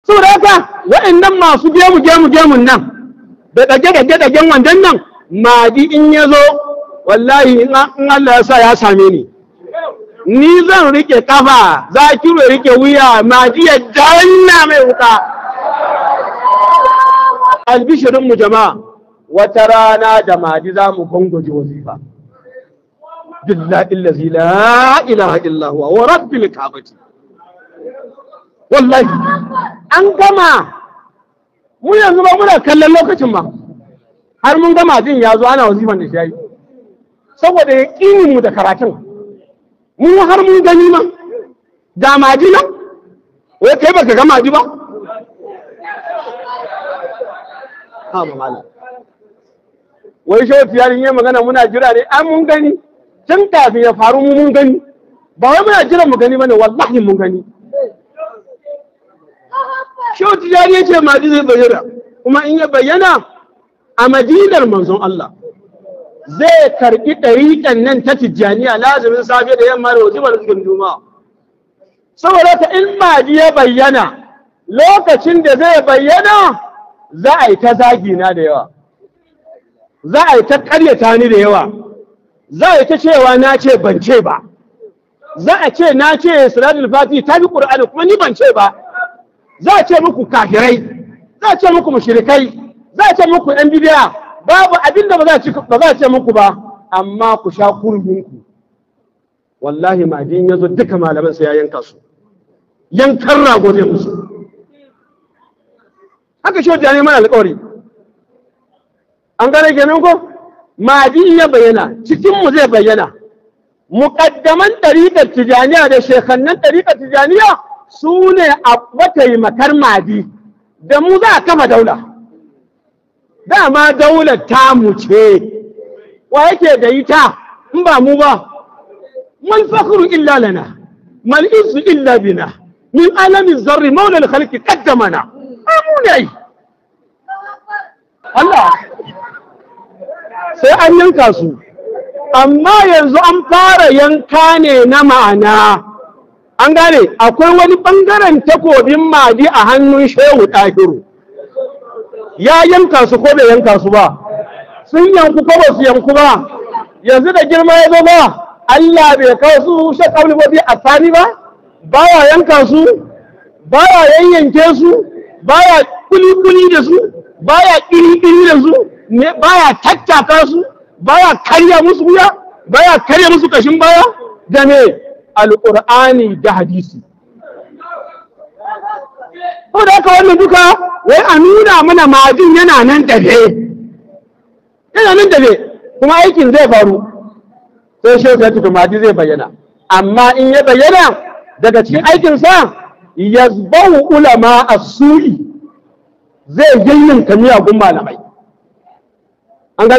saboda haka waɗannan masu gemun nan da ɗage-ɗagen wandan nan madi in ya zo wallahi in Allah ya sa ya same ni zan rike kafa Zakiru rike wuya madi ya danna mai wuka. Albishirin mu jama'a wata rana da madi za mu gongoje wazifa billahi allazi la ilaha illa huwa wa rabbil ka'bati. Wallahi an gama mu yanzu ba muna kallon lokacin ba har mun gama jin ya zo ana wazifan da shi saboda yaƙinin mu da karatun mu har mun gani ma da maji nan wai kai baka ga maji ba ha mamala wai shi tiyarin yayin magana muna jira ne an mun gani tun kafin ya faru mu mun gani ba wai muna jira mu gani bane wallahi mun gani. Shehu Tijjani ya ce Mahdi zai bayyana kuma in ya bayyana a Madinar manzon Allah zai karɓi ɗariƙan nan ta Tijjaniya lazumin safe da yamma da wajibar cikin juma'a. Saboda ta in Mahdi ya bayyana lokacin da zai bayyana za a yi ta zagina da yawa, za a yi ta ƙaryata ni da yawa, za a yi ta cewa na ce ban ce ba, za a ce na ce Salatul Fatiha ta fi Qur'ani kuma ni ban ce ba. Za a ce muku kafirai, za a ce muku mushrikai, za a ce muku ɗan bidiya, babu abin da ba za a ce muku ba, amma ku sha kurbinku. Wallahi Mahdi ya zo duka malaman sai ya yanka su, yankan rago ne musu. Haka shi wajen mana alƙawari. An gane kenan ko? Mahdi ya bayyana, cikinmu zai bayyana. Muƙaddaman ɗariƙar Tijaniya da shekannan ɗariƙar Tijaniya su ne a mataimakar Mahdi da mu za a kama daula. Dama daular tamu ce, wa yake da ita in ba mu ba, man fakhru illa lana, man isu illa bina, min alamin zarri maulal khalqi qaddamana. Amu ne. Allah sai an yanka su, amma yanzu an fara yanka ne na ma'ana. An gane akwai wani ɓangaren takobin Mahdi a hannun Shehu Ɗahiru. Ya yanka su ko bai yanka su ba? Sun yanku ko ba su yanku ba? Yanzu da girma ya zo ba, Allah bai kawo su shakabli ba a sani ba? Baya yanka su, baya yayyanke su, baya kuli-kuli da su, baya ƙiri-ƙiri da su, baya tattaka su, baya karya musu wuya, baya karya musu kashin baya da me? Alƙur'ani da hadisi. Ko da haka wannan duka wai a nuna mana Mahdin yana nan tafe. Yana nan tafe kuma aikin zai faru. Sai Shehu ya ce Mahdi zai bayyana. Amma in ya bayyana daga cikin aikinsa yazbahu ulama as-su'i zai yayyanka miyagun malamai. An gane